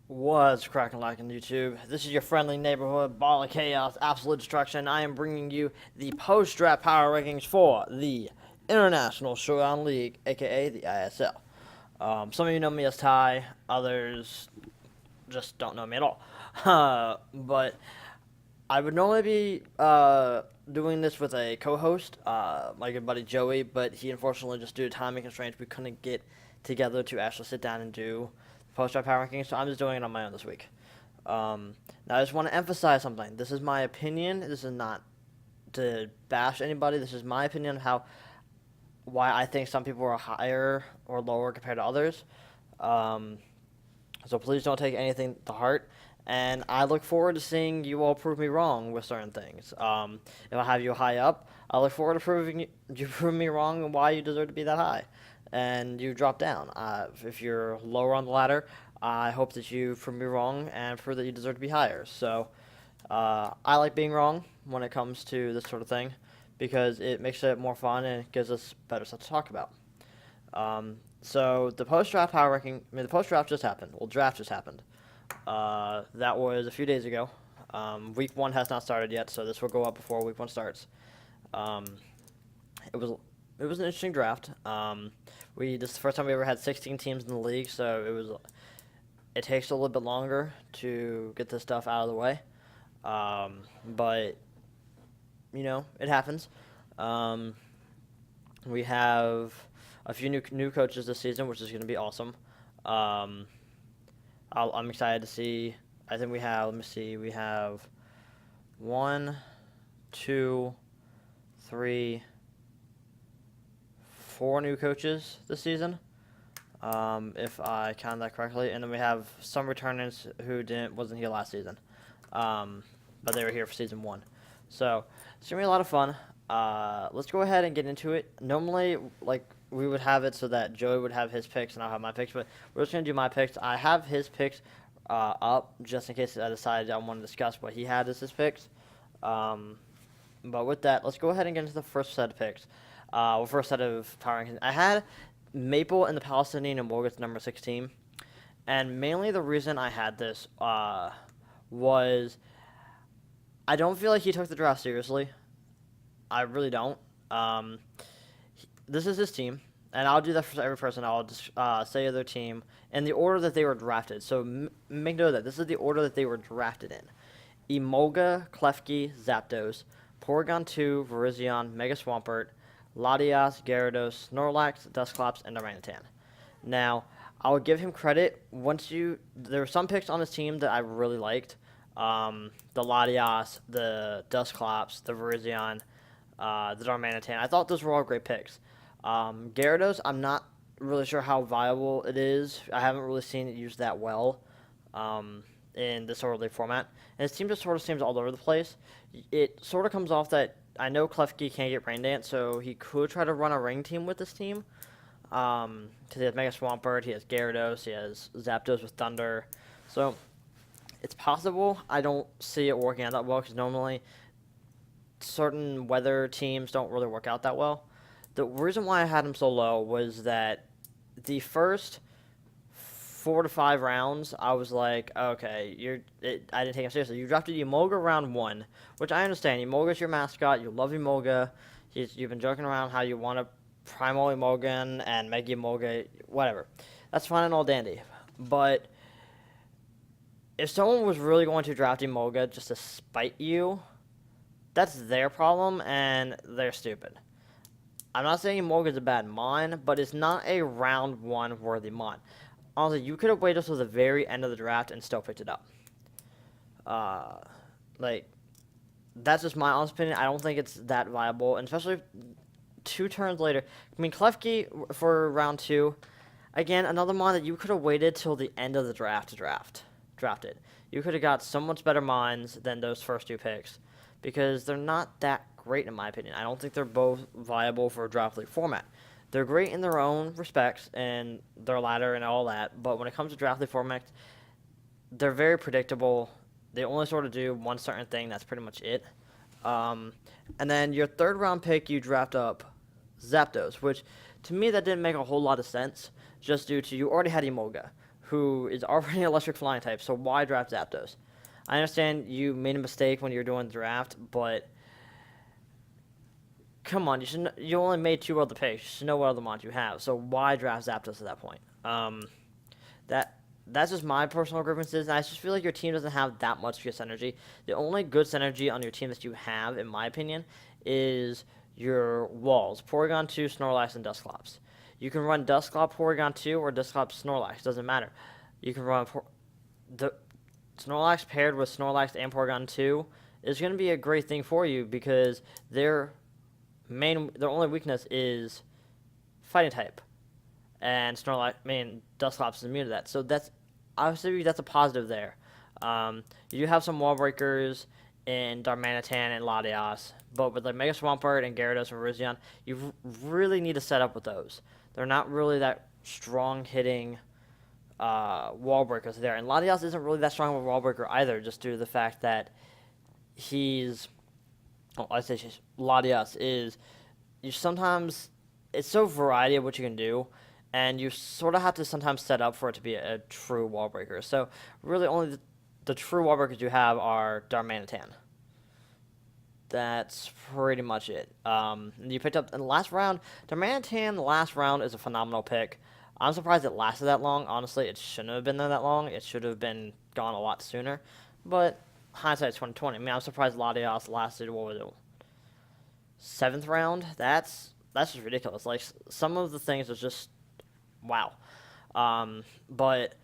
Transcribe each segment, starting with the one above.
What's cracking like on YouTube? This is your friendly neighborhood ball of chaos, absolute destruction. I am bringing you the post-draft power rankings for the International Showdown League, aka the ISL. Some of you know me as Ty, others just don't know me at all. But I would normally be doing this with a co-host, my good buddy Joey, but he unfortunately, just due to timing constraints, we couldn't get together to actually sit down and do post-draft power rankings, so I'm just doing it on my own this week. Now, I just want to emphasize something. This is my opinion. This is not to bash anybody. This is my opinion on why I think some people are higher or lower compared to others. So please don't take anything to heart. And I look forward to seeing you all prove me wrong with certain things. If I have you high up, I look forward to proving you prove me wrong and why you deserve to be that high. And you drop down. If you're lower on the ladder, I hope that you prove me wrong and prove that you deserve to be higher. So I like being wrong when it comes to this sort of thing because it makes it more fun and it gives us better stuff to talk about. So the post-draft power ranking, the post-draft just happened. Well, draft just happened. That was a few days ago. Week 1 has not started yet, so this will go up before week 1 starts. It was an interesting draft. This is the first time we ever had 16 teams in the league, so it takes a little bit longer to get this stuff out of the way. But it happens. We have a few new coaches this season, which is going to be awesome. I'm excited to see. I think we have. Let me see. We have 1, 2, 3, 4 new coaches this season, if I count that correctly, and then we have some returners who wasn't here last season, but they were here for season 1. So it's gonna be a lot of fun. Let's go ahead and get into it. Normally, we would have it so that Joey would have his picks and I'll have my picks, but we're just gonna do my picks. I have his picks up just in case I decided I want to discuss what he had as his picks. But with that, let's go ahead and get into the first set of picks. First set of power rankings. I had Maple and the Palestinian and Emolgas number 16, and mainly the reason I had this was I don't feel like he took the draft seriously. I really don't. This is his team, and I'll do that for every person. I'll just say their team in the order that they were drafted. So make note of that. This is the order that they were drafted in. Emolga, Klefki, Zapdos, Porygon 2, Virizion, Mega Swampert, Latias, Gyarados, Snorlax, Dusclops, and Darmanitan. Now, I will give him credit. There were some picks on his team that I really liked. The Latias, the Dusclops, the Virizion, the Darmanitan. I thought those were all great picks. Gyarados, I'm not really sure how viable it is. I haven't really seen it used that well in this sort of league format. And his team just sort of seems all over the place. It sort of comes off that I know Klefki can't get Rain Dance, so he could try to run a ring team with this team. Because he has Mega Swampert, he has Gyarados, he has Zapdos with Thunder. So it's possible. I don't see it working out that well because normally certain weather teams don't really work out that well. The reason why I had him so low was that the first 4 to 5 rounds, I was like, okay, I didn't take him seriously. You drafted Emolga round 1, which I understand. Emolga's your mascot. You love Emolga. You've been joking around how you want to Primal Emolga and Mega Emolga, whatever. That's fine and all dandy. But if someone was really going to draft Emolga just to spite you, that's their problem, and they're stupid. I'm not saying Emolga's a bad mon, but it's not a round 1 worthy mon. Honestly, you could have waited till the very end of the draft and still picked it up. That's just my honest opinion. I don't think it's that viable, and especially 2 turns later. I mean, Klefki for round 2, again, another mon that you could have waited till the end of the draft to draft it. You could have got so much better mons than those first 2 picks because they're not that great in my opinion. I don't think they're both viable for a draft league format. They're great in their own respects and their ladder and all that, but when it comes to draft league formats, they're very predictable. They only sort of do one certain thing. That's pretty much it. And then your 3rd round pick, you draft up Zapdos, which to me that didn't make a whole lot of sense just due to you already had Emolga, who is already an electric flying type, so why draft Zapdos? I understand you made a mistake when you were doing the draft, but come on, you only made 2 other picks. You should know what other mons you have, so why draft Zapdos at that point? That's just my personal grievances, and I just feel like your team doesn't have that much good synergy. The only good synergy on your team that you have, in my opinion, is your walls, Porygon 2, Snorlax, and Dusclops. You can run Dusclops, Porygon 2, or Dusclops, Snorlax. Doesn't matter. You can run the Snorlax paired with Snorlax and Porygon 2 is going to be a great thing for you because their only weakness is fighting type, and Dusclops is immune to that. So that's obviously that's a positive there. You do have some wall breakers in Darmanitan and Latias, but with like Mega Swampert and Gyarados and Virizion, you really need to set up with those. They're not really that strong hitting wall breakers there, and Latias isn't really that strong of a wall breaker either, just due to the fact that Latias is sometimes it's so variety of what you can do, and you sort of have to sometimes set up for it to be a true wall breaker. So really only the true wall breakers you have are Darmanitan. That's pretty much it. You picked up in the last round. Darmanitan, the last round, is a phenomenal pick. I'm surprised it lasted that long. Honestly, it shouldn't have been there that long. It should have been gone a lot sooner. But hindsight's 2020. I mean, I'm surprised Latias lasted, what was it, 7th round? That's just ridiculous. Like, some of the things was just, wow. But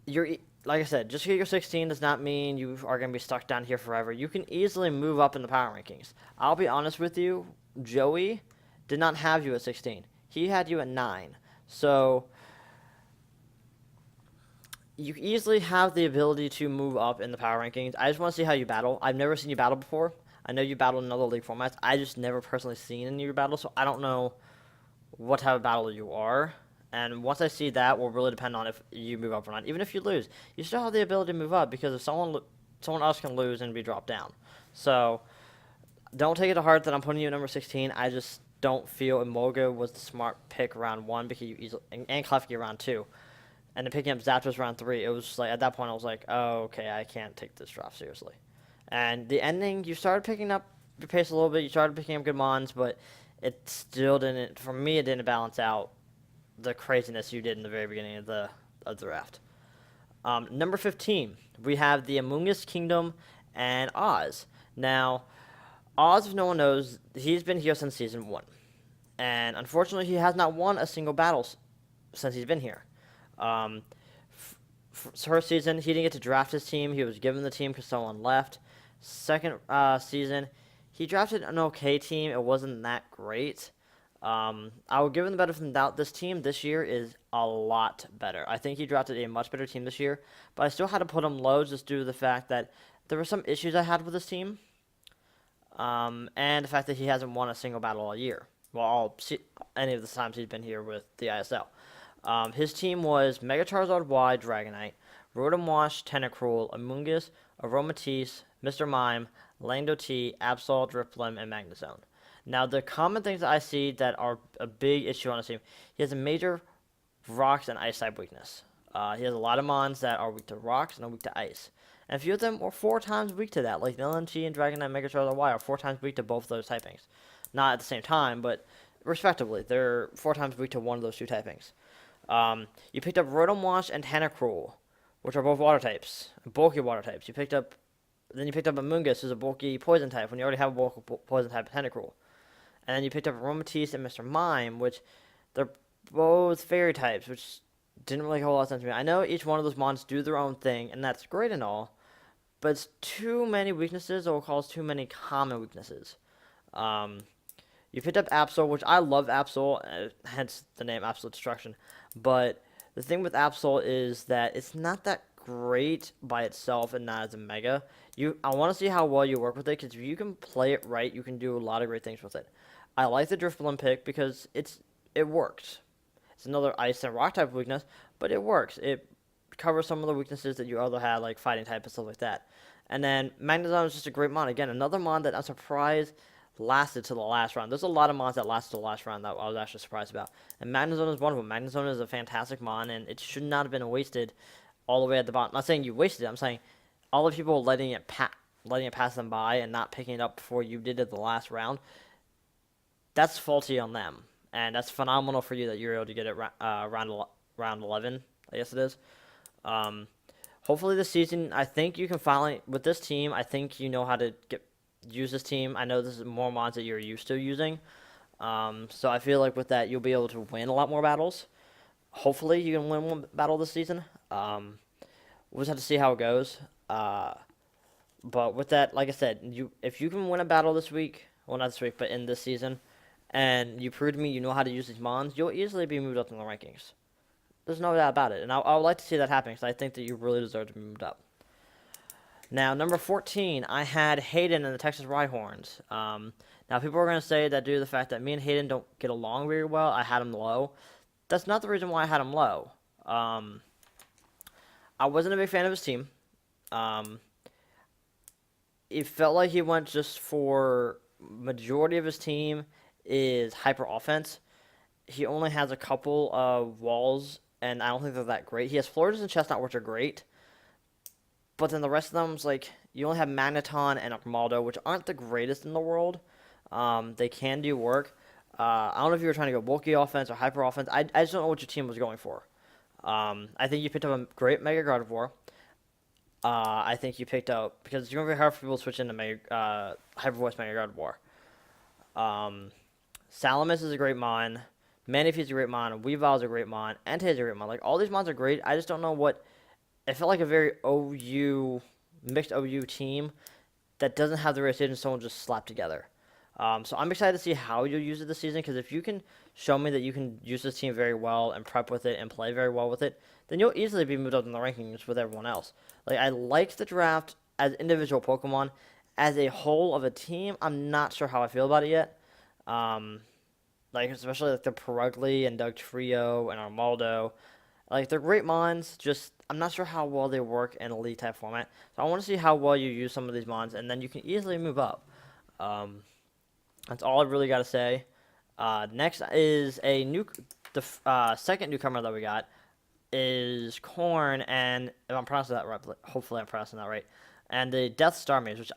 like I said, just because you're 16 does not mean you are going to be stuck down here forever. You can easily move up in the power rankings. I'll be honest with you, Joey did not have you at 16. He had you at 9. So you easily have the ability to move up in the power rankings. I just want to see how you battle. I've never seen you battle before. I know you battled in other league formats. I just never personally seen any of your battles, so I don't know what type of battle you are. And once I see that, will really depend on if you move up or not. Even if you lose, you still have the ability to move up because if someone else can lose and be dropped down. So don't take it to heart that I'm putting you at number 16. I just don't feel Emolga was the smart pick round 1 because you easily, and Klefki round 2. And then picking up Zapdos round 3, it was just like, at that point I was like, oh, okay, I can't take this draft seriously. And the ending, you started picking up your pace a little bit. You started picking up good mons, but it still didn't, for me, it didn't balance out the craziness you did in the very beginning of the draft. Number 15, we have the Among Us Kingdom and Oz. Now, Oz, if no one knows, he's been here since Season 1. And unfortunately, he has not won a single battle since he's been here. First season, he didn't get to draft his team. He was given the team because someone left. Second season, he drafted an okay team. It wasn't that great. I will give him the benefit of the doubt. This team this year is a lot better. I think he drafted a much better team this year, but I still had to put him low just due to the fact that there were some issues I had with this team, and the fact that he hasn't won a single battle all year. Well, any of the times he's been here with the ISL. His team was Mega Charizard Y, Dragonite, Rotom Wash, Tentacruel, Amoonguss, Aromatisse, Mr. Mime, Lando T, Absol, Drifblim, and Magnezone. Now, the common things that I see that are a big issue on his team, he has a major rocks and ice type weakness. He has a lot of mons that are weak to rocks and are weak to ice. And a few of them are 4 times weak to that, like LNT and Dragonite, Mega Charizard Y are 4 times weak to both of those typings. Not at the same time, but respectively, they're 4 times weak to one of those 2 typings. You picked up Rotom Wash and Tentacruel, which are both water types, bulky water types. Then you picked up Amoonguss, who's a bulky poison type, when you already have a bulky poison type Tentacruel. And then you picked up Aromatisse and Mr. Mime, which they're both fairy types, which didn't really make a whole lot of sense to me. I know each one of those mons do their own thing, and that's great and all, but it's too many weaknesses that will cause too many common weaknesses. You picked up Absol, which I love Absol, hence the name Absolute Destruction. But the thing with Absol is that it's not that great by itself and not as a Mega. I want to see how well you work with it, because if you can play it right, you can do a lot of great things with it. I like the Drifblim pick because it works. It's another Ice and Rock type weakness, but it works. It covers some of the weaknesses that you other had, like Fighting type and stuff like that. And then Magnezone is just a great mon. Again, another mon that I'm surprised lasted to the last round. There's a lot of mons that lasted to the last round that I was actually surprised about. And Magnezone is one of them. Magnezone is a fantastic mon, and it should not have been wasted all the way at the bottom. I'm not saying you wasted it. I'm saying all the people letting it pass them by and not picking it up before you did it the last round. That's faulty on them, and that's phenomenal for you that you're able to get it round 11. I guess it is. Hopefully this season, I think you can finally with this team. I think you know how to use this team. I know this is more mons that you're used to using. So I feel like with that, you'll be able to win a lot more battles. Hopefully you can win one battle this season. We'll just have to see how it goes. But with that, like I said, if you can win a battle this week, well, not this week, but in this season, and you prove to me you know how to use these mons, you'll easily be moved up in the rankings. There's no doubt about it. And I would like to see that happen because I think that you really deserve to be moved up. Now, number 14, I had Hayden and the Texas Rhyhorns. Now, people are going to say that due to the fact that me and Hayden don't get along very well, I had him low. That's not the reason why I had him low. I wasn't a big fan of his team. It felt like he went just for majority of his team is hyper offense. He only has a couple of walls, and I don't think they're that great. He has Floridas and Chestnut, which are great. But then the rest of them is like, you only have Magneton and Armaldo, which aren't the greatest in the world. They can do work. I don't know if you were trying to go bulky offense or hyper offense. I just don't know what your team was going for. I think you picked up a great Mega Gardevoir. I think you picked up, because it's going to be hard for people to switch into Hyper Voice Mega Gardevoir. Salamis is a great mon. Manaphy is a great mon. Weavile is a great mon. Entei is a great mon. Like, all these mons are great. I just don't know what... It felt like a very mixed OU team that doesn't have the rotation someone just slapped together. So I'm excited to see how you'll use it this season, because if you can show me that you can use this team very well and prep with it and play very well with it, then you'll easily be moved up in the rankings with everyone else. Like, I liked the draft as individual Pokemon. As a whole of a team, I'm not sure how I feel about it yet. Like, especially like the Perugly and Dugtrio and Armaldo. Like, they're great mons, just I'm not sure how well they work in a league type format. So I want to see how well you use some of these mons, and then you can easily move up. That's all I really got to say. Next is the second newcomer that we got is Corn, and if I'm pronouncing that right, hopefully I'm pronouncing that right. And the Death Starmies, which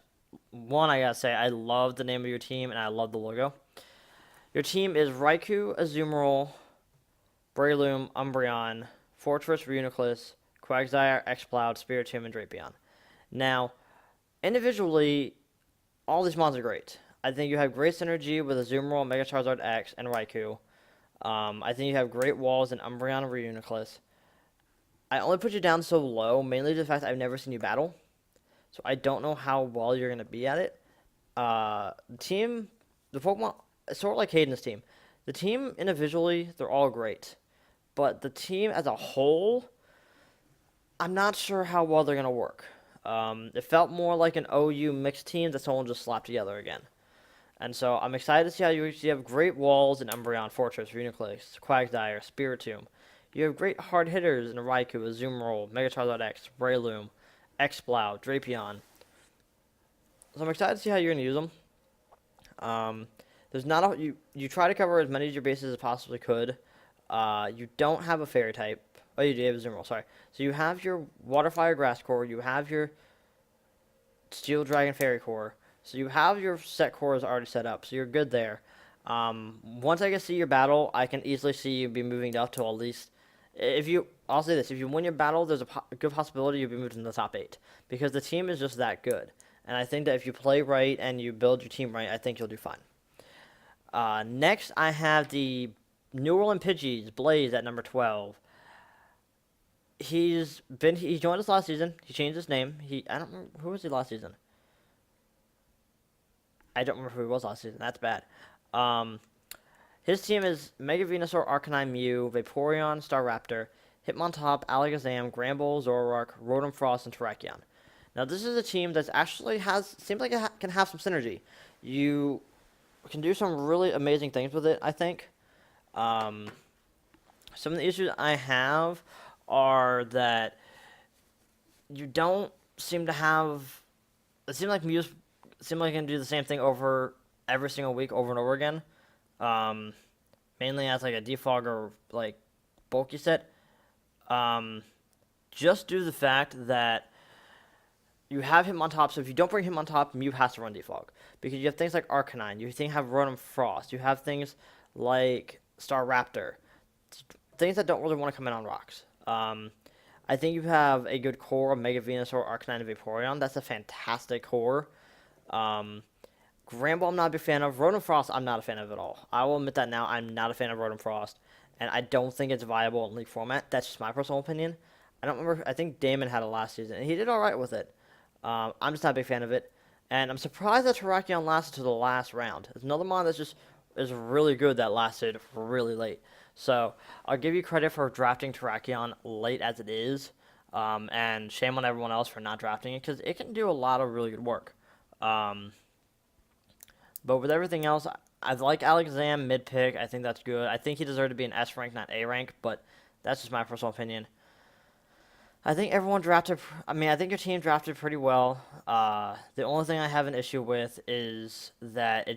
I gotta say, I love the name of your team and I love the logo. Your team is Raikou, Azumarill, Breloom, Umbreon, Fortress, Reuniclus, Quagsire, Exploud, Spiritomb, and Drapion. Now, individually, all these mons are great. I think you have great synergy with Azumarill, Mega Charizard X, and Raikou. I think you have great walls in Umbreon and Reuniclus. I only put you down so low, mainly due to the fact that I've never seen you battle. So I don't know how well you're going to be at it. The Pokemon, sort of like Hayden's team. The team individually, they're all great. But the team as a whole, I'm not sure how well they're going to work. It felt more like an OU mixed team that someone just slapped together again. And so I'm excited to see how you have great walls in Umbreon, Fortress, Reuniclus, Quagsire, Spiritomb. You have great hard hitters in Raikou, Azumarill, Mega Charizard X, Breloom, Exploud, Drapion. So I'm excited to see how you're going to use them. There's not you try to cover as many of your bases as possibly could. You don't have a Fairy type. Oh, you do have Azumarill, sorry. So you have your Water, Fire, Grass core. You have your Steel, Dragon, Fairy core. So you have your set cores already set up. So you're good there. Once I can see your battle, I can easily see you be moving up to at least... I'll say this, if you win your battle, there's a good possibility you'll be moved in the top 8. Because the team is just that good. And I think that if you play right and you build your team right, I think you'll do fine. Next, I have the New Orleans Pidgeys, Blaze at number 12. He joined us last season. He changed his name. I don't remember, who was he last season? I don't remember who he was last season. That's bad. His team is Mega Venusaur, Arcanine, Mew, Vaporeon, Staraptor, Hitmontop, Alakazam, Gramble, Zoroark, Rotom Frost, and Terrakion. Now, this is a team that actually seems like it can have some synergy. You can do some really amazing things with it, I think. Some of the issues I have are that you don't seem to have... It seems like Mew's seem like it can do the same thing over every single week over and over again, mainly as like a defog or like bulky set, just due to the fact that you have him on top. So if you don't bring him on top, Mew has to run defog because you have things like Arcanine, you have Rotom Frost, you have things like Staraptor, things that don't really want to come in on rocks. I think you have a good core of Mega Venusaur, Arcanine, and Vaporeon. That's a fantastic core. Granbull, I'm not a big fan of. Rotom Frost, I'm not a fan of at all. I will admit that now. I'm not a fan of Rotom Frost, and I don't think it's viable in League format. That's just my personal opinion. I don't remember. I think Damon had it last season, and he did all right with it. I'm just not a big fan of it, and I'm surprised that Terrakion lasted to the last round. It's another mon that's just is really good that lasted really late. So I'll give you credit for drafting Terrakion late as it is, and shame on everyone else for not drafting it because it can do a lot of really good work. But with everything else, I like Alexam mid-pick. I think that's good. I think he deserved to be an S rank, not A rank, but that's just my personal opinion. I think everyone drafted. I mean, I think your team drafted pretty well. The only thing I have an issue with is that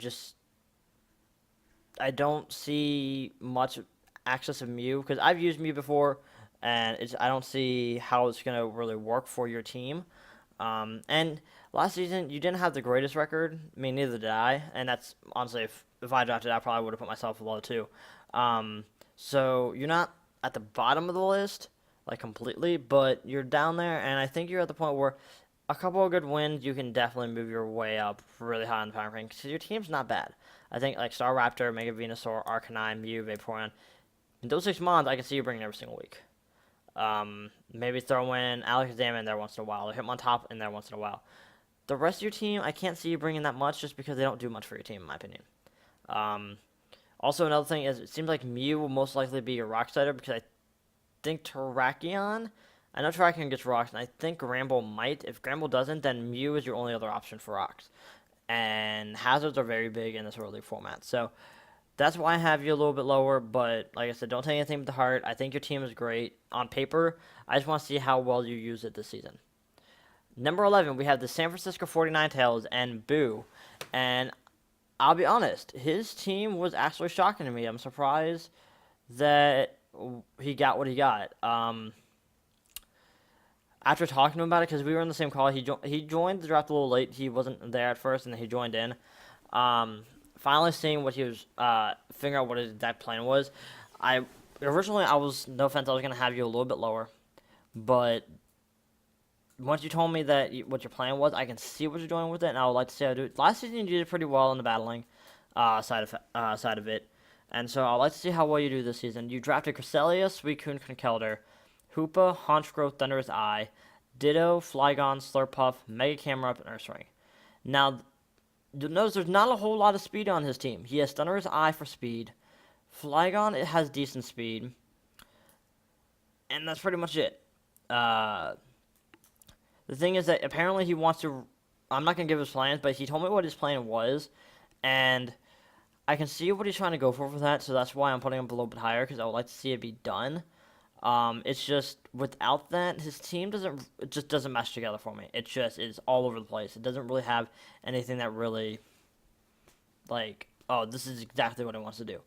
I don't see much access of Mew because I've used Mew before, and I don't see how it's gonna really work for your team. And last season you didn't have the greatest record. I mean, neither did I, and that's honestly if I drafted, I probably would have put myself below too. So you're not at the bottom of the list like completely, but you're down there, and I think you're at the point where a couple of good wins, you can definitely move your way up really high in the power ranking because your team's not bad. I think like Staraptor, Mega Venusaur, Arcanine, Mew, Vaporeon, and those 6 mons I can see you bringing every single week. Maybe throw in Alakazam in there once in a while, or hit him on top in there once in a while. The rest of your team, I can't see you bringing that much just because they don't do much for your team, in my opinion. Also, another thing is it seems like Mew will most likely be your rock starter because I think Terrakion, I know Terrakion gets rocks, and I think Granbull might. If Granbull doesn't, then Mew is your only other option for rocks. And hazards are very big in this early format. So that's why I have you a little bit lower, but like I said, don't take anything with the heart. I think your team is great on paper. I just want to see how well you use it this season. Number 11, we have the San Francisco 49tails and Boo. And I'll be honest, his team was actually shocking to me. I'm surprised that he got what he got. After talking to him about it, because we were in the same call, he joined the draft a little late. He wasn't there at first, and then he joined in. Finally seeing what he was, figuring out what his exact plan was. Originally, no offense, I was going to have you a little bit lower. But once you told me that what your plan was, I can see what you're doing with it, and I would like to see how you do it. Last season, you did pretty well in the battling side of it. And so I'd like to see how well you do this season. You drafted Cresselia, Suicune, Conkeldurr, Hoopa, Honchkrow, Thunderous Eye, Ditto, Flygon, Slurpuff, Mega Camerupt, and Ursaring. Now, you'll notice there's not a whole lot of speed on his team. He has Thunderous Eye for speed. Flygon, it has decent speed. And that's pretty much it. The thing is that apparently he wants to... I'm not going to give his plans, but he told me what his plan was. And I can see what he's trying to go for that, so that's why I'm putting him a little bit higher, because I would like to see it be done. It's just, without that, his team just doesn't mesh together for me. It just is all over the place. It doesn't really have anything that really, like, oh, this is exactly what it wants to do.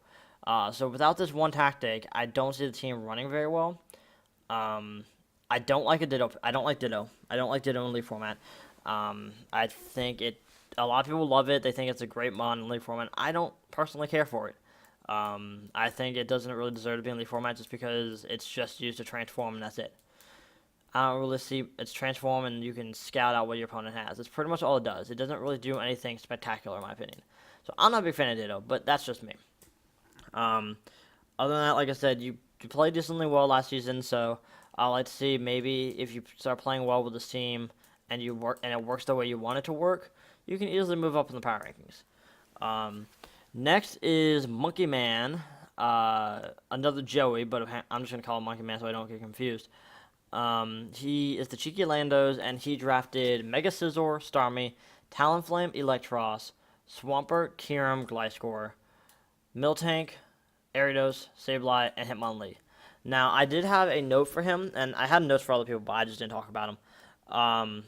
So without this one tactic, I don't see the team running very well. I don't like a Ditto. I don't like Ditto. I don't like Ditto in League format. I think a lot of people love it. They think it's a great mod in League format. I don't personally care for it. I think it doesn't really deserve to be in League format just because it's just used to transform and that's it. I don't really see it's transform and you can scout out what your opponent has. It's pretty much all it does. It doesn't really do anything spectacular in my opinion. So I'm not a big fan of Ditto, but that's just me. Other than that, like I said, you played decently well last season, so I'd like to see maybe if you start playing well with this team and it works the way you want it to work, you can easily move up in the power rankings. Next is MonkeyMan, another Joey, but I'm just going to call him MonkeyMan so I don't get confused. He is the cheeky Landos, and he drafted Mega Scizor, Starmie, Talonflame, Electros, Swampert, Kyurem, Gliscor, Miltank, Ariados, Sableye, and Hitmonlee. Now, I did have a note for him, and I had notes for other people, but I just didn't talk about him.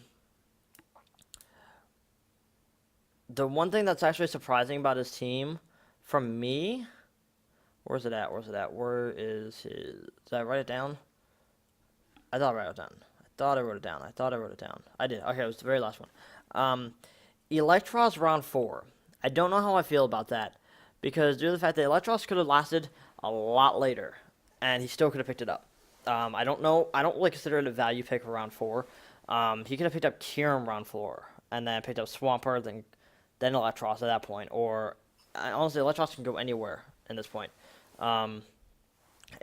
The one thing that's actually surprising about his team, from me, where's it at? Where's it at? Where is his? Did I write it down? I thought I wrote it down. I wrote it down. I did. Okay, it was the very last one. Electros round 4. I don't know how I feel about that because due to the fact that Electros could have lasted a lot later, and he still could have picked it up. I don't know. I don't really consider it a value pick for round 4. He could have picked up Kieran round 4 and then picked up Swampert, then Electros at that point. Or honestly, Electros can go anywhere at this point.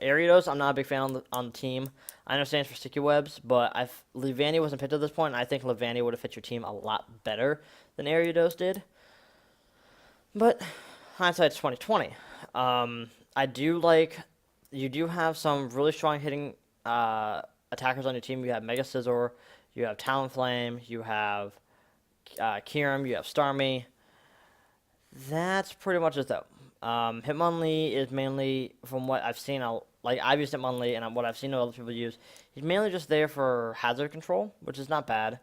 Ariados, I'm not a big fan on the team. I understand it's for sticky webs, but Levani wasn't picked at this point, and I think Levani would have fit your team a lot better than Ariados did. But hindsight's 2020. I do like you do have some really strong hitting attackers on your team. You have Mega Scizor, you have Talonflame, you have Kieran, you have Starmie. That's pretty much it, though. Hitmonlee is mainly, from what I've seen, I've used Hitmonlee, and what I've seen other people use, he's mainly just there for hazard control, which is not bad.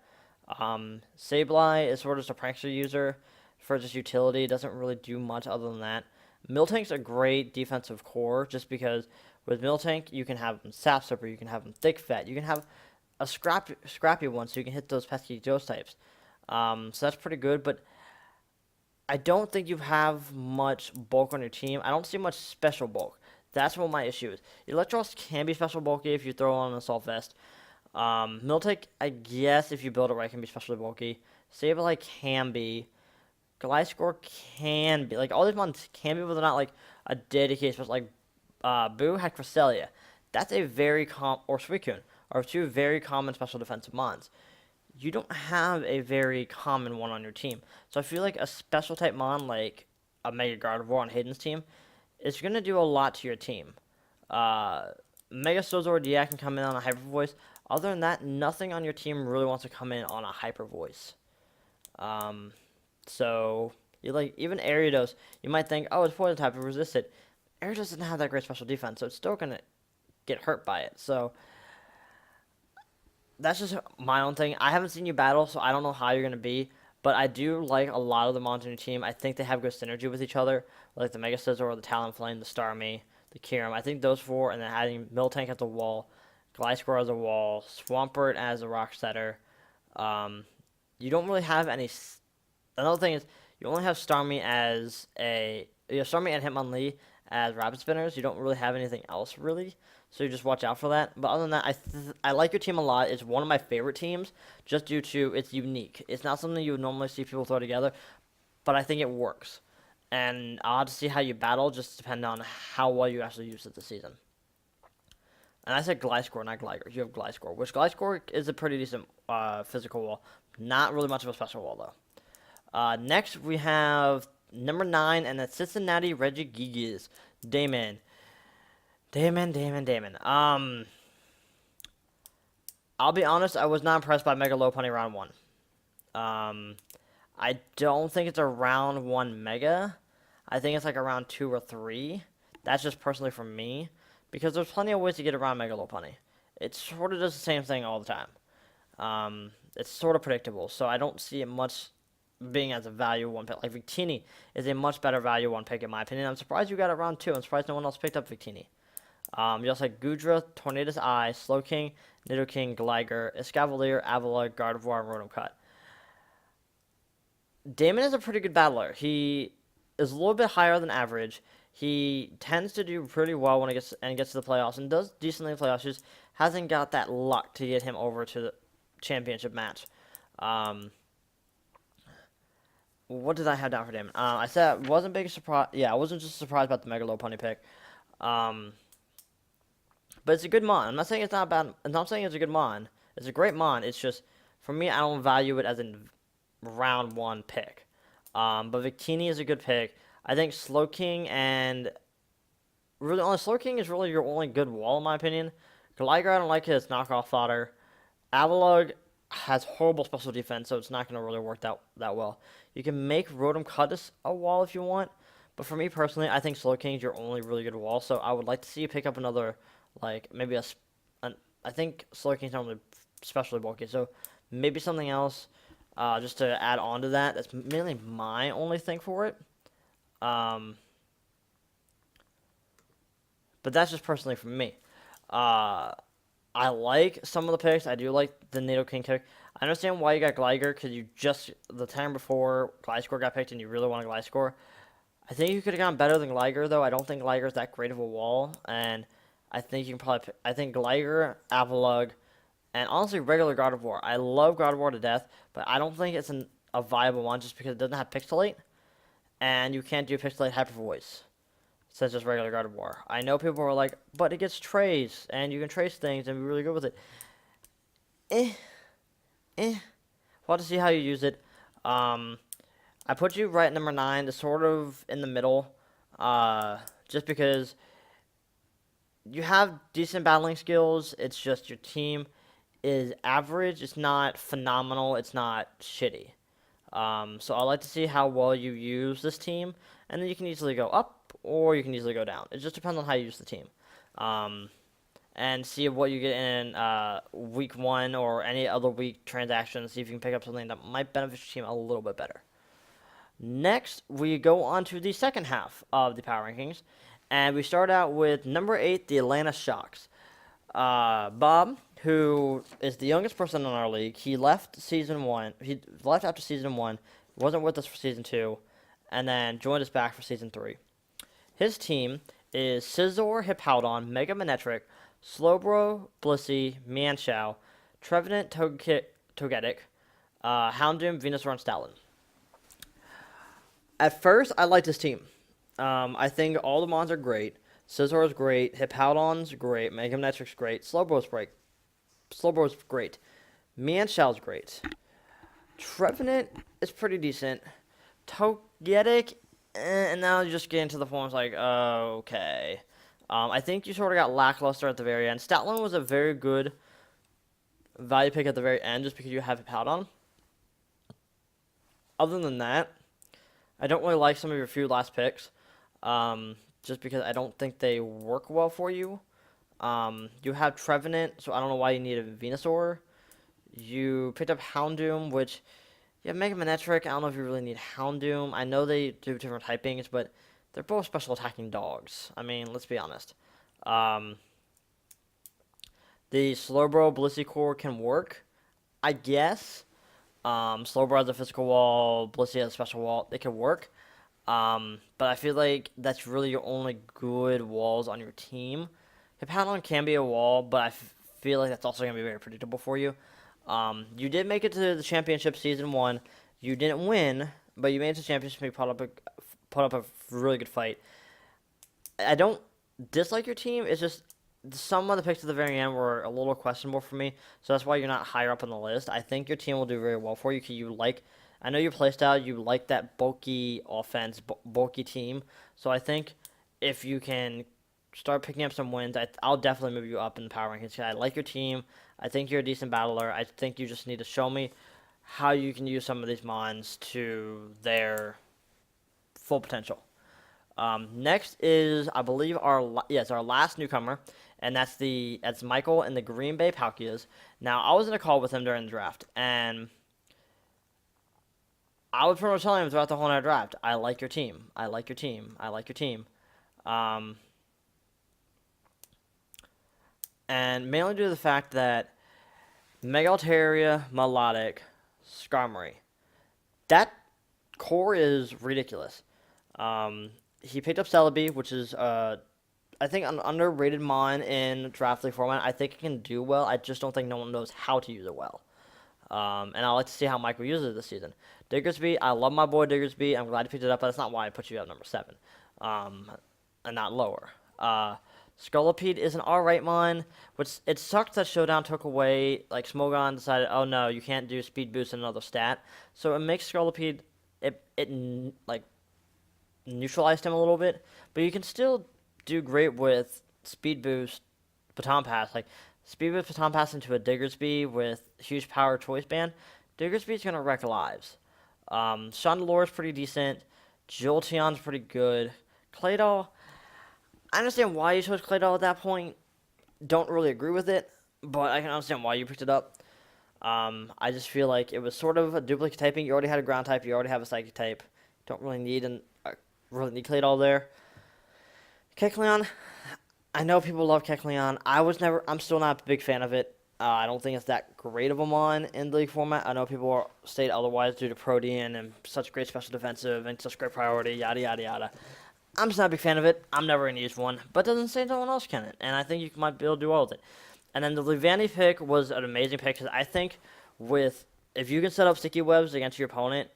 Sableye is sort of just a prankster user for just utility, doesn't really do much other than that. Miltank's a great defensive core, just because with Miltank, you can have him Sap Slipper, you can have him Thick Fat, you can have a scrappy one, so you can hit those pesky ghost types. So that's pretty good, but I don't think you have much bulk on your team. I don't see much special bulk. That's what my issue is. Electros can be special bulky if you throw on an Assault Vest. Miltank, I guess, if you build it right, can be specially bulky. Sableye can be. Gliscor can be. Like, all these ones can be, but they're not, like, a dedicated special. Like, Boo had Cresselia. That's a very or Suicune, are two very common special defensive mons. You don't have a very common one on your team. So I feel like a special type mon, like a Mega Gardevoir on Hayden's team, is going to do a lot to your team. Mega Scizor DI can come in on a Hyper Voice. Other than that, nothing on your team really wants to come in on a Hyper Voice. So, even Ariados, you might think, oh, it's Poison type, it resisted. Ariados doesn't have that great special defense, so it's still going to get hurt by it. So, that's just my own thing. I haven't seen you battle, so I don't know how you're going to be. But I do like a lot of the mons on your team. I think they have good synergy with each other. Like the Mega Scizor, the Talonflame, the Starmie, the Kieran. I think those 4, and then adding Miltank as a wall, Gliscor as a wall, Swampert as a rock setter. You don't really have any. Another thing is, you only have Starmie as a. You have Starmie and Hitmonlee as rapid spinners. You don't really have anything else, really. So you just watch out for that. But other than that, I like your team a lot. It's one of my favorite teams just due to it's unique. It's not something you would normally see people throw together, but I think it works. And I'll have to see how you battle, just depending on how well you actually use it this season. And I said Gliscor, not Gligar. You have Gliscor, which Gliscor is a pretty decent physical wall. Not really much of a special wall, though. Next, we have number 9, and that's Cincinnati Regigigas. Damon. I'll be honest, I was not impressed by Mega Lopunny round 1. I don't think it's a round 1 Mega. I think it's like a round 2 or 3. That's just personally for me, because there's plenty of ways to get around Mega Lopunny. It sort of does the same thing all the time. It's sort of predictable, so I don't see it much being as a value 1 pick. Like Victini is a much better value 1 pick in my opinion. I'm surprised you got it round 2. I'm surprised no one else picked up Victini. You also had Goodra, Tornadus Eye, Slowking, Nidoking, Gligar, Escavalier, Avalugg, Gardevoir, and Rotom Cut. Damon is a pretty good battler. He is a little bit higher than average. He tends to do pretty well when it gets to the playoffs and does decently in the playoffs. Just hasn't got that luck to get him over to the championship match. What did I have down for Damon? I said I wasn't big surprise. Yeah, I wasn't just surprised about the Mega Lopunny pick. But it's a good mon. I'm not saying it's not bad. I'm not saying it's a good mon. It's a great mon. It's just, for me, I don't value it as a round 1 pick. But Victini is a good pick. I think Slowking and Slowking is really your only good wall, in my opinion. Gligar, I don't like his knockoff fodder. Avalugg has horrible special defense, so it's not going to really work that well. You can make Rotom Cutis a wall if you want, but for me personally, I think Slowking is your only really good wall, so I would like to see you pick up another, like, maybe I think Slowking is normally especially bulky, so maybe something else. just to add on to that. That's mainly my only thing for it. But that's just personally for me. I like some of the picks. I do like the NATO King pick. I understand why you got Gligar, because you just, the time before Gliscor got picked and you really want a Gliscor. I think you could have gone better than Gligar, though. I don't think Gligar is that great of a wall, and I think you can probably pick, I think Gligar, Avalugg, and honestly regular God of War. I love God of War to death, but I don't think it's a viable one just because it doesn't have Pixelate, and you can't do Pixelate Hyper Voice. Such as regular God of War. I know people are like, but it gets trace, and you can trace things and be really good with it. We'll have to see how you use it. I put you right at number 9, to sort of in the middle, just because you have decent battling skills. It's just your team is average. It's not phenomenal. It's not shitty. So I like to see how well you use this team, and then you can easily go up or you can easily go down. It just depends on how you use the team. And see what you get in week 1 or any other week transactions. See if you can pick up something that might benefit your team a little bit better. Next, we go on to the second half of the power rankings, and we start out with number 8, the Atlanta Shocks. Bob, who is the youngest person in our league, he left season 1. He left after season 1, wasn't with us for season 2, and then joined us back for season 3. His team is Scizor, Hippowdon, Mega Manectric, Slowbro, Blissey, Mienshao, Trevenant, Togetic, Houndoom, Venusaur, and Stoutland. At first, I liked this team. I think all the mons are great. Scizor is great. Hippowdon's great. Mega Manectric's great. Slowbro's great. Mienshao is great. Trevenant is pretty decent. Togetic, and now you just get into the forms like, okay. I think you sort of got lackluster at the very end. Stoutland was a very good value pick at the very end just because you have Hippowdon. Other than that, I don't really like some of your few last picks, just because I don't think they work well for you. You have Trevenant, so I don't know why you need a Venusaur. You picked up Houndoom, which, yeah, Mega Manectric, I don't know if you really need Houndoom. I know they do different typings, but they're both special attacking dogs. I mean, let's be honest. The Slowbro Blissey core can work, I guess. Slowbro has a physical wall, Blissey has a special wall. They can work. But I feel like that's really your only good walls on your team. Hippowdon can be a wall, but I feel like that's also going to be very predictable for you. You did make it to the championship season 1. You didn't win, but you made it to the championship. You put up a really good fight. I don't dislike your team. It's just some of the picks at the very end were a little questionable for me, so that's why you're not higher up on the list. I think your team will do very well for you because I know your playstyle, you like that bulky offense, bulky team. So I think if you can start picking up some wins, I'll definitely move you up in the power rankings. I like your team. I think you're a decent battler. I think you just need to show me how you can use some of these mons to their full potential. Next is, I believe, our last newcomer, and that's Michael in the Green Bay Palkias. Now, I was in a call with him during the draft, and I was pretty much telling him throughout the whole entire draft, I like your team. I like your team. I like your team. And mainly due to the fact that Mega Altaria, Melodic, Skarmory, that core is ridiculous. He picked up Celebi, which is, I think, an underrated mon in Draft League format. I think it can do well. I just don't think no one knows how to use it well. And I like to see how Michael uses it this season. Diggersby, I love my boy Diggersby. I'm glad he picked it up, but that's not why I put you at number 7, and not lower. Scolipede is an alright mon, which it sucks that Showdown took away, like Smogon decided, oh no, you can't do speed boost and another stat. So it makes Scolipede, it like neutralized him a little bit, but you can still do great with speed boost, baton pass, like speed boost, baton pass into a Diggersby with huge power choice band. Diggersby's gonna wreck lives. Chandelure is pretty decent. Jolteon's pretty good. Claydol, I understand why you chose Claydol at that point. Don't really agree with it, but I can understand why you picked it up. I just feel like it was sort of a duplicate typing. You already had a ground type. You already have a psychic type. Don't really need Clay Doll there. Kecleon, I know people love Kecleon. I'm still not a big fan of it. I don't think it's that great of a mon in the league format. I know people state otherwise due to Protean and such great special defensive and such great priority, yada, yada, yada. I'm just not a big fan of it. I'm never going to use one, but doesn't say no one else can it. And I think you might be able to do well with it. And then the Levani pick was an amazing pick because I think if you can set up sticky webs against your opponent,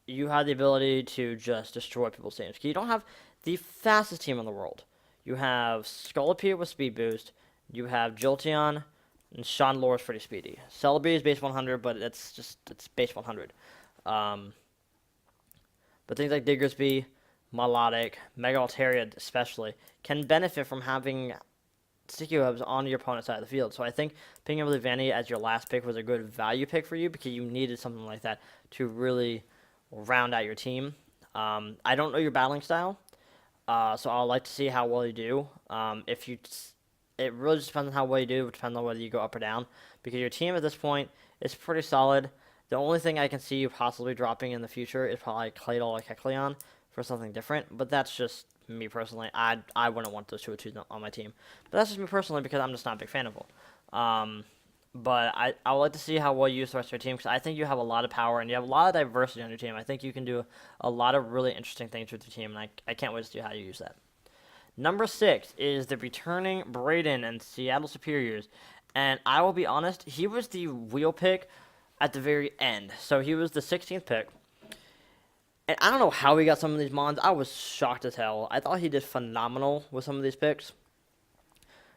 you have the ability to just destroy people's teams. You don't have the fastest team in the world. You have Scolipede with speed boost. You have Jolteon, and Sean Lore is pretty speedy. Celebi is base 100, but it's base 100. But things like Diggersby, Melodic, Mega Altaria especially, can benefit from having sticky webs on your opponent's side of the field. So I think picking up Levani as your last pick was a good value pick for you because you needed something like that to really round out your team. I don't know your battling style, so I'd like to see how well you do. It really just depends on how well you do. It depends on whether you go up or down because your team at this point is pretty solid. The only thing I can see you possibly dropping in the future is probably Claydol or Kecleon for something different, but that's just me personally. I wouldn't want those two on my team, but that's just me personally because I'm just not a big fan of them. But I would like to see how well you use the rest of your team because I think you have a lot of power and you have a lot of diversity on your team. I think you can do a lot of really interesting things with your team, and I can't wait to see how you use that. Number 6 is the returning Braden and Seattle Serperiors, and I will be honest, he was the wheel pick at the very end, so he was the 16th pick. And I don't know how he got some of these mons. I was shocked as hell. I thought he did phenomenal with some of these picks.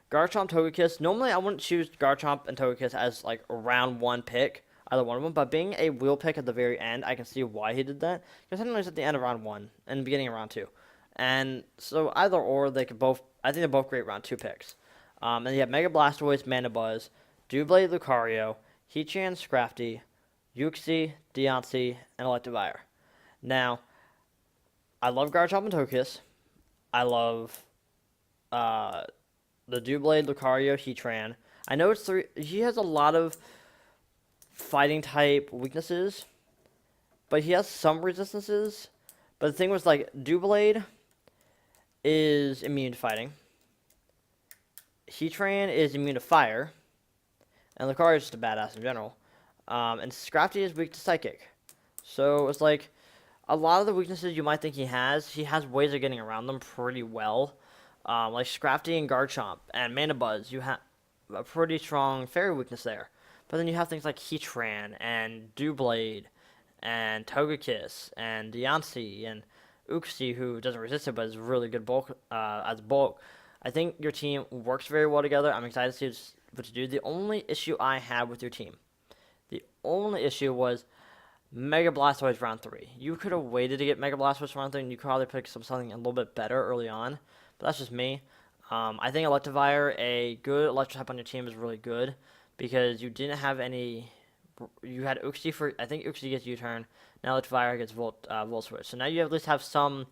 Garchomp, Togekiss. Normally, I wouldn't choose Garchomp and Togekiss as, like, a round 1 pick, either one of them. But being a wheel pick at the very end, I can see why he did that. Because technically it's at the end of round 1 and the beginning of round 2. And so either or, they could both... I think they're both great round 2 picks. And you have Mega Blastoise, Mandibuzz, Doublade, Lucario, Heatran, Scrafty, Uxie, Deontay, and Electivire. Now, I love Garchomp and Togekiss. I love the Doublade, Lucario, Heatran. I know it's 3. He has a lot of fighting type weaknesses, but he has some resistances. But the thing was, like, Doublade is immune to fighting. Heatran is immune to fire. And Lucario is just a badass in general. And Scrafty is weak to psychic. So it's like a lot of the weaknesses you might think he has ways of getting around them pretty well. Like Scrafty and Garchomp and Mandibuzz, you have a pretty strong fairy weakness there. But then you have things like Heatran and Doublade and Togekiss and Deontay and Uxie, who doesn't resist it but is really good bulk as bulk. I think your team works very well together. I'm excited to see what you do. The only issue I had with your team, the only issue was Mega Blastoise round 3. You could have waited to get Mega Blastoise round 3, and you could probably pick something a little bit better early on. But that's just me. I think Electivire, a good electric type on your team, is really good because you didn't have any. You had Uxie for. I think Uxie gets U-turn. Now Electivire gets Volt Switch. So now you at least have some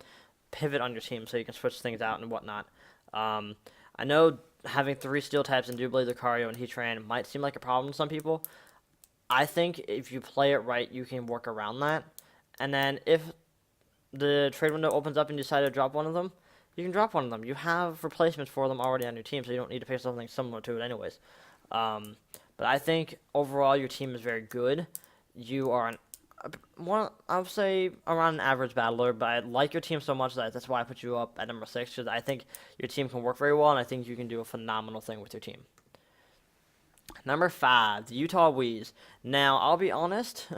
pivot on your team, so you can switch things out and whatnot. I know having 3 steel types in Doublade, Lucario, and Heatran might seem like a problem to some people. I think if you play it right, you can work around that. And then if the trade window opens up and you decide to drop one of them, you can drop one of them. You have replacements for them already on your team, so you don't need to pick something similar to it anyways. But I think overall your team is very good. You are I would say around an average battler, but I like your team so much that that's why I put you up at number 6, because I think your team can work very well, and I think you can do a phenomenal thing with your team. Number 5, the Utah Weez. Now, I'll be honest,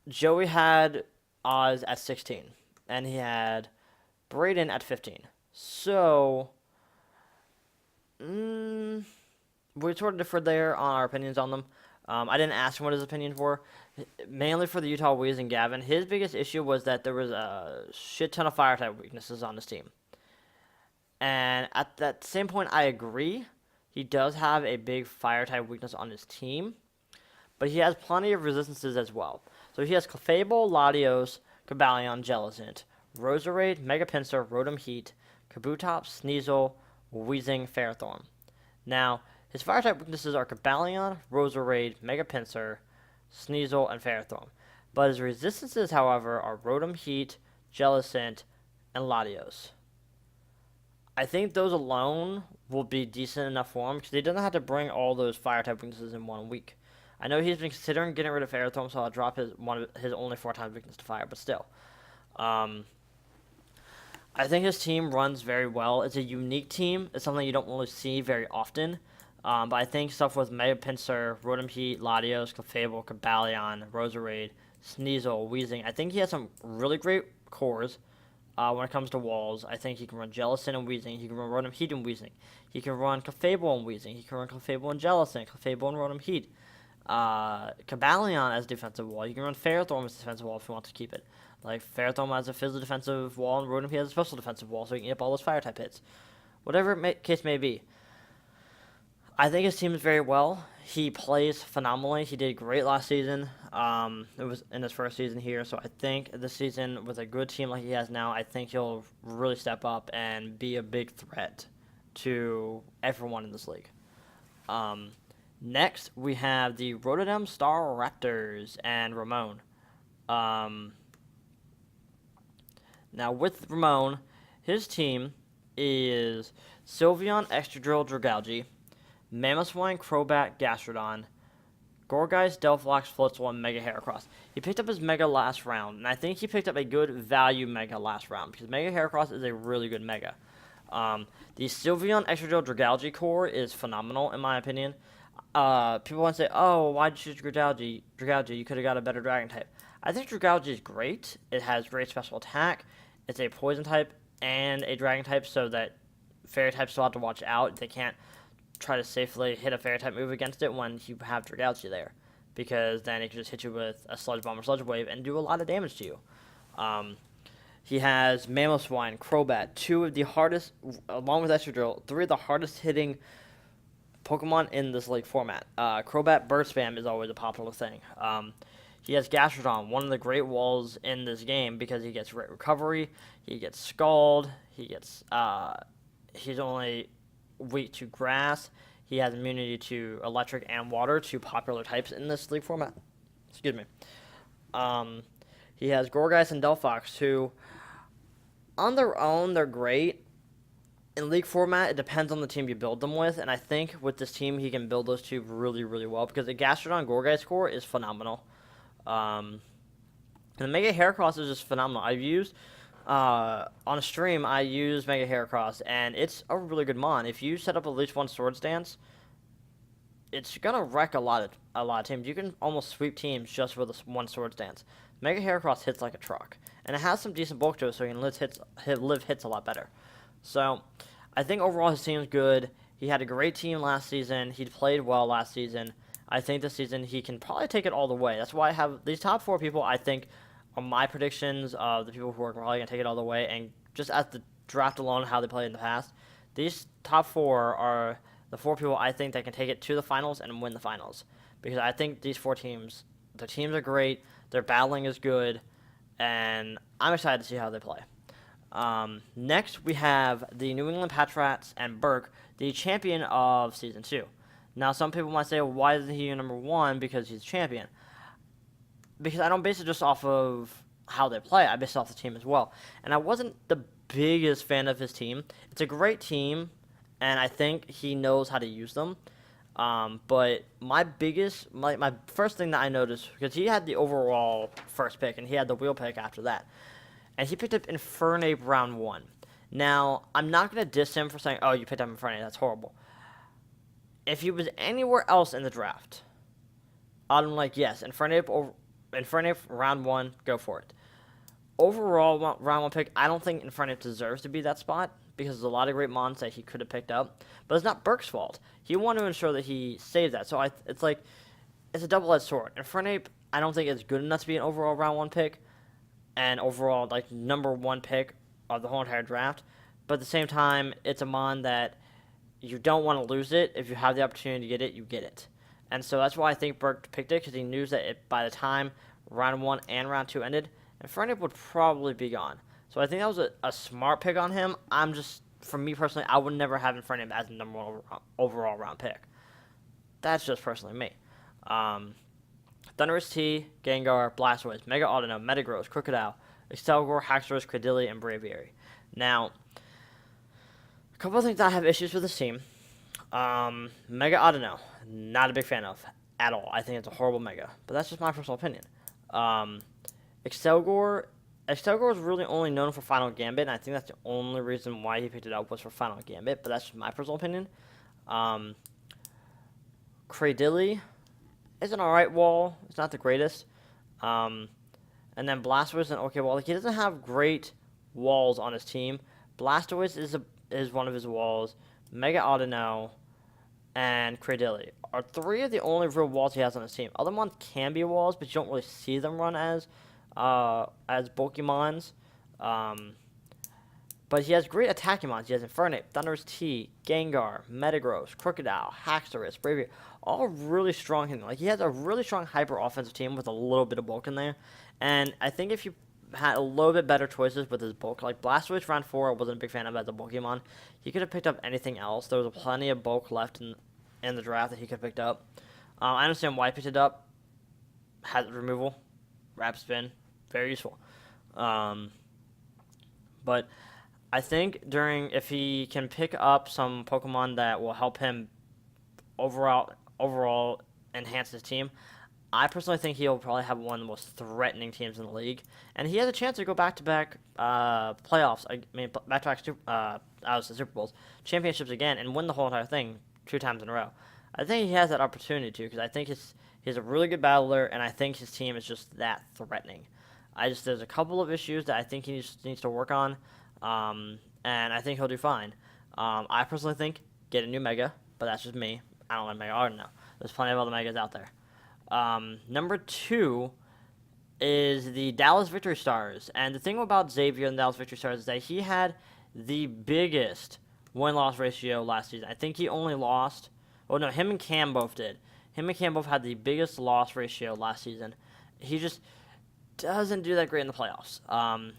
Joey had Oz at 16, and he had Braden at 15. So, we sort of differed there on our opinions on them. I didn't ask him what his opinions were. Mainly for the Utah Weez and Gavin, his biggest issue was that there was a shit ton of fire-type weaknesses on his team. And at that same point, I agree. He does have a big fire-type weakness on his team, but he has plenty of resistances as well. So he has Clefable, Latios, Cobalion, Jellicent, Roserade, Mega Pinsir, Rotom Heat, Kabutops, Sneasel, Weezing, Ferrothorn. Now, His fire-type weaknesses are Cobalion, Roserade, Mega Pinsir, Sneasel, and Ferrothorn. But his resistances, however, are Rotom Heat, Jellicent, and Latios. I think those alone will be decent enough for him because he doesn't have to bring all those fire-type weaknesses in 1 week. I know he's been considering getting rid of Ferrothorn, so I'll drop his only 4 times weakness to fire, but still. I think his team runs very well. It's a unique team. It's something you don't really see very often. But I think stuff with Mega Pinsir, Rotom Heat, Latios, Clefable, Cobalion, Roserade, Sneasel, Weezing. I think he has some really great cores when it comes to walls. I think he can run Jellicent and Weezing. He can run Rotom Heat and Weezing. He can run Clefable and Weezing. He can run Clefable and Jellicent, Clefable and Rotom Heat. Cobalion as defensive wall. You can run Ferrothorn as defensive wall if you want to keep it. Like, Ferrothorn has a physical defensive wall, and Rotom Heat has a special defensive wall, so he can get all those fire-type hits. Whatever case may be. I think his team is very well. He plays phenomenally. He did great last season. It was in his first season here, so I think this season, with a good team like he has now, I think he'll really step up and be a big threat to everyone in this league. Next, we have the Rotterdam Star Raptors and Ramon. Now, with Ramon, his team is Sylveon, Excadrill, Dragalge, Mamoswine, Crobat, Gastrodon, Gourgeist, Delphox, Floatzel, and Mega Heracross. He picked up his Mega last round, and I think he picked up a good value Mega last round, because Mega Heracross is a really good Mega. The Sylveon, Excadrill, Dragalge core is phenomenal, in my opinion. People want to say, oh, why'd you choose Dragalge? Dragalge, you could have got a better Dragon type. I think Dragalge is great. It has great special attack. It's a Poison type and a Dragon type, so that Fairy types still have to watch out. They can't try to safely hit a Fairy type move against it when you have Dragalge there, because then it can just hit you with a Sludge Bomb or Sludge Wave and do a lot of damage to you. He has Mamoswine, Crobat, 2 of the hardest, along with Excadrill, 3 of the hardest hitting Pokemon in this league format. Crobat Burst Spam is always a popular thing. He has Gastrodon, one of the great walls in this game, because he gets great recovery, he gets Scald, he's only weak to grass, he has immunity to electric and water, 2 popular types in this league format. Excuse me. He has Gourgeist and Delphox, who, on their own, they're great. In league format, it depends on the team you build them with, and I think with this team, he can build those 2 really, really well, because the Gastrodon Gourgeist core is phenomenal. And the Mega Heracross is just phenomenal. I've used, on a stream, I used Mega Heracross, and it's a really good mon. If you set up at least 1 Swords Dance, it's gonna wreck a lot of teams. You can almost sweep teams just with 1 Swords Dance. Mega Heracross hits like a truck, and it has some decent bulk to it, so he can live hits a lot better. So, I think overall his team's good. He had a great team last season. He played well last season. I think this season he can probably take it all the way. That's why I have these top 4 people, I think, are my predictions of the people who are probably going to take it all the way. And just at the draft alone, how they played in the past, these top 4 are the 4 people I think that can take it to the finals and win the finals. Because I think these 4 teams, their teams are great, their battling is good, and I'm excited to see how they play. Next, we have the New England Patriots and Burke, the champion of Season 2. Now, some people might say, well, why isn't he number 1? Because he's champion. Because I don't base it just off of how they play. I base it off the team as well. And I wasn't the biggest fan of his team. It's a great team, and I think he knows how to use them. But my first thing that I noticed, because he had the overall first pick, and he had the wheel pick after that. And he picked up Infernape round 1. Now, I'm not going to diss him for saying, oh, you picked up Infernape, that's horrible. If he was anywhere else in the draft, I'm like, yes, Infernape round 1, go for it. Overall, round 1 pick, I don't think Infernape deserves to be that spot, because there's a lot of great mons that he could have picked up. But it's not Burke's fault. He wanted to ensure that he saved that. So it's a double-edged sword. Infernape, I don't think is good enough to be an overall round 1 pick, and overall, number 1 pick of the whole entire draft. But at the same time, it's a mon that you don't want to lose it. If you have the opportunity to get it, you get it. And so that's why I think Burke picked it, because he knew that by the time round 1 and round 2 ended, Infernape would probably be gone. So I think that was a smart pick on him. For me personally, I would never have Infernape as the number 1 overall round pick. That's just personally me. Thunderous T, Gengar, Blastoise, Mega Audino, Metagross, Crocodile, Excelgor, Haxorus, Credilli, and Braviary. Now, a couple of things I have issues with this team. Mega Audino, not a big fan of at all. I think it's a horrible Mega, but that's just my personal opinion. Excelgor is really only known for Final Gambit, and I think that's the only reason why he picked it up was for Final Gambit, but that's just my personal opinion. Cradilly is an alright wall. It's not the greatest. And then Blastoise is an okay wall. Like, he doesn't have great walls on his team. Blastoise is one of his walls. Mega Audino and Cradilly are three of the only real walls he has on his team. Other ones can be walls, but you don't really see them run as Pokemons. But he has great attacking mons. He has Infernape, Thunderous T, Gengar, Metagross, Crocodile, Haxorus, Braviary, all really strong hitting. Like, he has a really strong hyper offensive team with a little bit of bulk in there. And I think if you had a little bit better choices with his bulk, like Blastoise round 4, I wasn't a big fan of as a Pokemon. He could have picked up anything else. There was plenty of bulk left in the draft that he could have picked up. I understand why he picked it up. Hazard removal, Rapid Spin, very useful. But I think if he can pick up some Pokemon that will help him overall enhance his team, I personally think he'll probably have one of the most threatening teams in the league, and he has a chance to go back-to-back playoffs. I mean, back-to-back Super Bowls, championships again, and win the whole entire thing 2 times in a row. I think he has that opportunity to, because I think he's a really good battler, and I think his team is just that threatening. There's a couple of issues that I think he needs to work on, and I think he'll do fine. I personally think get a new Mega, but that's just me. I don't like Mega Audino. There's plenty of other Megas out there. Number 2 is the Dallas Victory Stars. And the thing about Xavier and Dallas Victory Stars is that he had the biggest win-loss ratio last season. I think he only lost... Oh, no, him and Cam both did. Him and Cam both had the biggest loss ratio last season. He just doesn't do that great in the playoffs.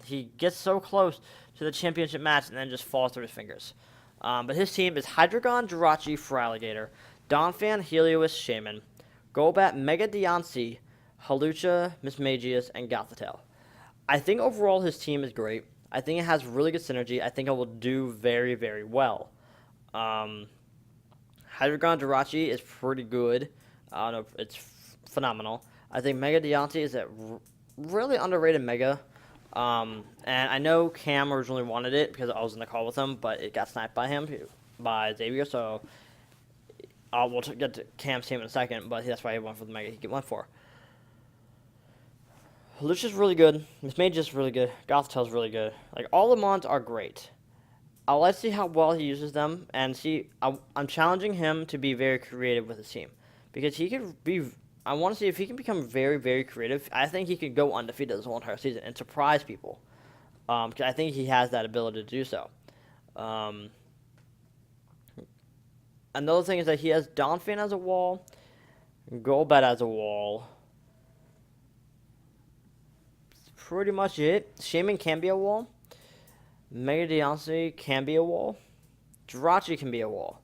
He gets so close to the championship match and then just falls through his fingers. But his team is Hydreigon, Jirachi, Feraligatr, Donphan, Helios, Shaman, Golbat, Mega Diancie, Hawlucha, Mismagius, and Gothitelle. I think overall his team is great. I think it has really good synergy. I think it will do very, very well. Hydreigon Jirachi is pretty good. It's phenomenal. I think Mega Diancie is a really underrated Mega. And I know Cam originally wanted it because I was in the call with him, but it got sniped by Xavier, so we'll get to Cam's team in a second, but that's why he went for the Mega he went for. Lucia's really good. Mismagius is really good. Gothitel's really good. Like, all the mons are great. I'll let's see how well he uses them, and see. I'm challenging him to be very creative with his team, because he could be. I want to see if he can become very, very creative. I think he could go undefeated this whole entire season and surprise people. Because I think he has that ability to do so. Another thing is that he has Donphan as a wall, Golbat as a wall. That's pretty much it. Shaman can be a wall. Mega Diancie can be a wall. Jirachi can be a wall.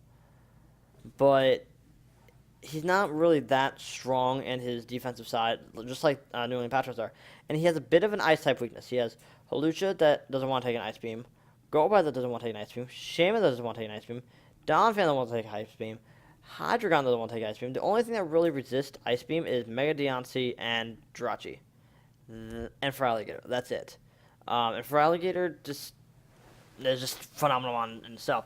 But he's not really that strong in his defensive side, just like New England Patriots are. And he has a bit of an ice-type weakness. He has Hawlucha that doesn't want to take an Ice Beam, Golbat that doesn't want to take an Ice Beam, Shaman that doesn't want to take an Ice Beam, Donphan doesn't want to take an Ice Beam, Hydreigon doesn't want to take an Ice Beam. The only thing that really resists Ice Beam is Mega Diancie and Jirachi. And Feraligatr. That's it. And Feraligatr is just phenomenal on himself.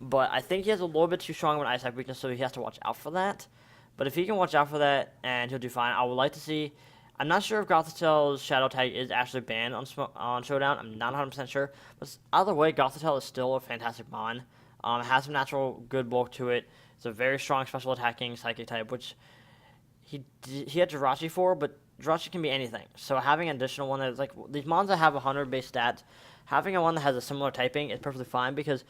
But I think he has a little bit too strong of an ice-type weakness, so he has to watch out for that. But if he can watch out for that, and he'll do fine. I would like to see... I'm not sure if Gothitel's Shadow Tag is actually banned on Showdown. I'm not 100% sure. But either way, Gothitelle is still a fantastic mon. It has some natural good bulk to it. It's a very strong special attacking psychic type, which he had Jirachi for, but Jirachi can be anything. So having an additional one that's like... These mons that have 100 base stats, having a one that has a similar typing is perfectly fine, because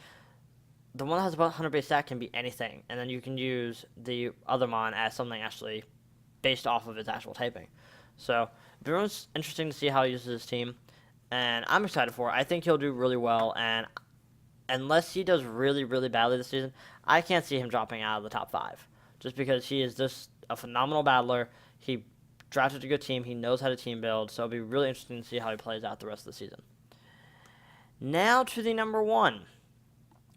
the one that has about 100 base stat can be anything, and then you can use the other mon as something actually based off of its actual typing. So, everyone's interesting to see how he uses his team, and I'm excited for it. I think he'll do really well, and unless he does really, really badly this season, I can't see him dropping out of the top 5. just because he is just a phenomenal battler. He drafted a good team. He knows how to team build, so it'll be really interesting to see how he plays out the rest of the season. Now to the number 1.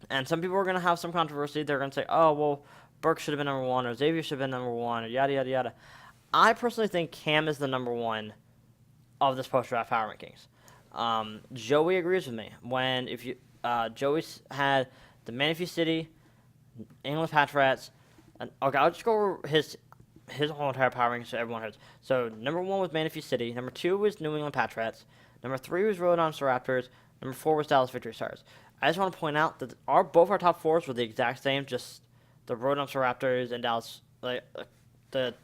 And some people are going to have some controversy. They're going to say, oh, well, Burke should have been number 1, or Xavier should have been number 1, or yada, yada, yada. I personally think Cam is the number 1 of this post-draft power rankings. Joey agrees with me. Joey had the Manatee City, England Patriots, and okay, I'll just go over his whole entire power rankings so everyone hears. So number 1 was Manatee City, number 2 was New England Patriots, number 3 was Rhode Island Raptors, number 4 was Dallas Victory Stars. I just want to point out that both our top 4s were the exact same, just the Rhode Island Raptors and Dallas, the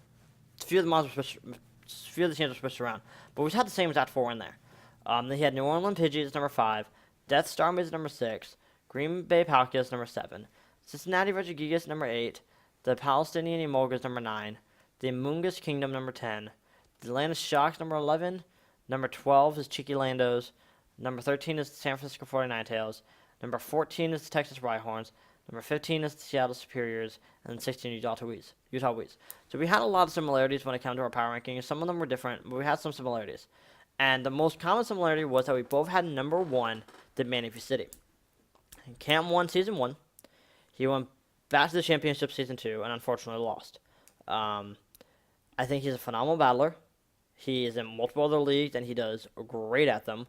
few of the teams were switched around, but we had the same exact 4 in there. Then he had New Orleans Pidgeys at number 5, Death Starmies at number 6, Green Bay Falcons number 7, Cincinnati Regigigas number 8, the Palestinian Emolgas number 9, the Emolgas Kingdom number 10, the Landos Shocks number 11, number 12 is Cheeky Landos, number 13 is the San Francisco 49 Tails, number 14 is the Texas Rhyhorns, number 15 is the Seattle Serperiors, and 16 Utah Weez. So we had a lot of similarities when it came to our power rankings. Some of them were different, but we had some similarities. And the most common similarity was that we both had number 1, the Manatee City. Cam won Season 1. He went back to the championship Season 2 and unfortunately lost. I think he's a phenomenal battler. He is in multiple other leagues, and he does great at them.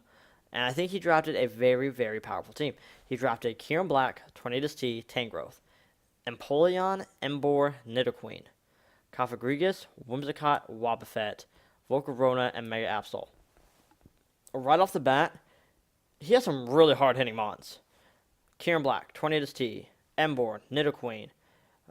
And I think he drafted a very, very powerful team. He drafted Kieran Black, Tornadus T, Tangrowth, Empoleon, Emboar, Nidoqueen, Cofagrigus, Whimsicott, Wobbuffet, Volcarona, and Mega Absol. Right off the bat, he has some really hard-hitting mons. Kieran Black, Tornadus T, Emboar, Nidoqueen,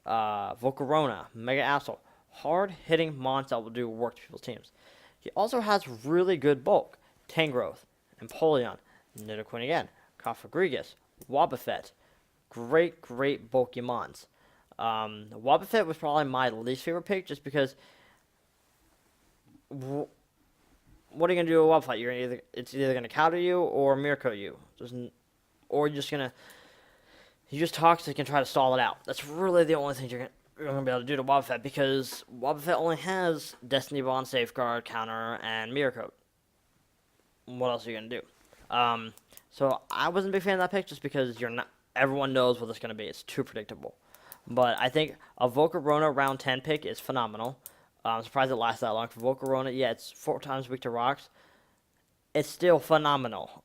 Volcarona, Mega Absol. Hard-hitting mons that will do work to people's teams. He also has really good bulk. Tangrowth, Empoleon, Nidoqueen again, Cofagrigus, Wobbuffet. Great bulky mons. Wobbuffet was probably my least favorite pick just because what are you going to do with Wobbuffet? It's either going to counter you or mirror you. Or you're just going to... He just toxic and try to stall it out. That's really the only thing you're going to be able to do to Wobbuffet, because Wobbuffet only has Destiny Bond, Safeguard, Counter, and Mirror Coat. What else are you going to do? So I wasn't a big fan of that pick just because everyone knows what it's going to be. It's too predictable. But I think a Volcarona round 10 pick is phenomenal. I'm surprised it lasts that long. For Volcarona, yeah, it's 4 times weak to rocks. It's still phenomenal.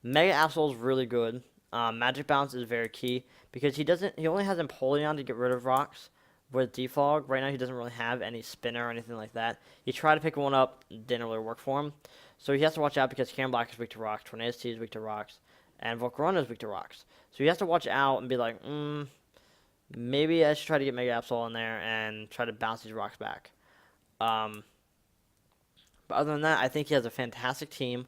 Mega Absol is really good. Magic Bounce is very key because he only has Empoleon to get rid of rocks. With Defog, right now he doesn't really have any spinner or anything like that. He tried to pick one up, didn't really work for him. So he has to watch out because Karen Black is weak to rocks, Tornadus T is weak to rocks, and Volcarona is weak to rocks. So he has to watch out and be like, maybe I should try to get Mega Absol in there and try to bounce these rocks back. But other than that, I think he has a fantastic team.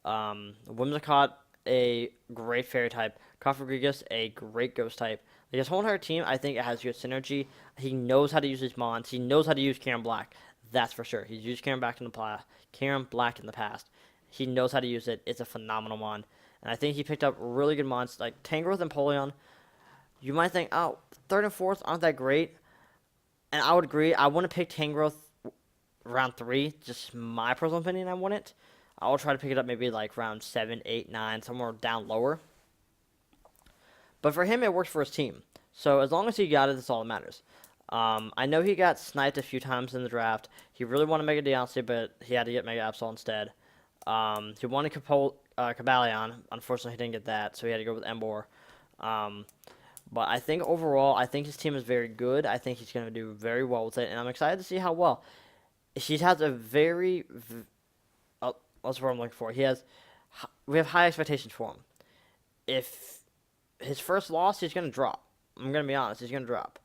Whimsicott, a great fairy type. Cofagrigus, a great ghost type. Like his whole entire team, I think it has good synergy. He knows how to use his mons. He knows how to use Karen Black. That's for sure. He's used Karen Black in the past. He knows how to use it. It's a phenomenal mon. And I think he picked up really good mons. Like Tangrowth and Empoleon, you might think, oh, 3rd and 4th aren't that great. And I would agree. I wouldn't pick Tangrowth round 3. Just my personal opinion, I wouldn't. I will try to pick it up maybe like round 7, 8, 9, somewhere down lower. But for him, it worked for his team. So as long as he got it, that's all that matters. I know he got sniped a few times in the draft. He really wanted Mega Deontay, but he had to get Mega Absol instead. He wanted Cobalion. Unfortunately, he didn't get that, so he had to go with Emboar. But I think overall, I think his team is very good. I think he's going to do very well with it, and I'm excited to see how well. He has a very... that's what I'm looking for. We have high expectations for him. If his first loss, he's going to drop. I'm going to be honest. He's going to drop.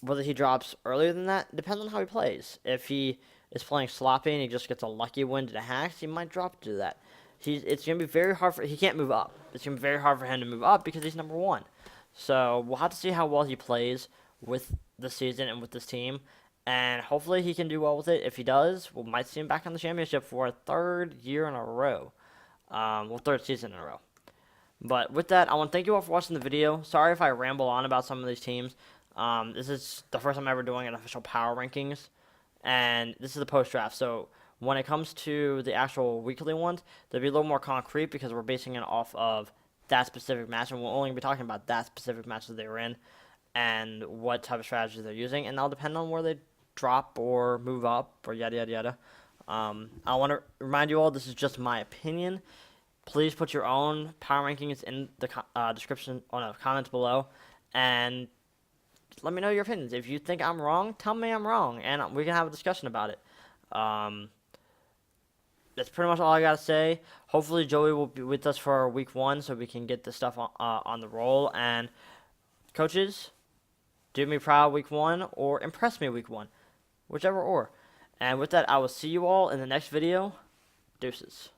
Whether he drops earlier than that depends on how he plays. If he is playing sloppy and he just gets a lucky win to the hacks, he might drop to that. It's going to be very hard he can't move up. It's going to be very hard for him to move up because he's number 1. So we'll have to see how well he plays with the season and with this team. And hopefully he can do well with it. If he does, we might see him back on the championship for a 3rd year in a row. 3rd season in a row. But with that, I want to thank you all for watching the video. Sorry if I ramble on about some of these teams. This is the first time ever doing an official power rankings, and this is the post-draft. So when it comes to the actual weekly ones, they'll be a little more concrete because we're basing it off of that specific match, and we'll only be talking about that specific match that they were in and what type of strategy they're using, and that'll depend on where they drop or move up or yada yada yada. I want to remind you all, this is just my opinion. Please put your own power rankings in the description, comments below, and let me know your opinions. If you think I'm wrong, tell me I'm wrong, and we can have a discussion about it. That's pretty much all I gotta say. Hopefully Joey will be with us for week 1 so we can get this stuff on the roll. And coaches, do me proud week 1 or impress me week 1, whichever or. And with that, I will see you all in the next video. Deuces.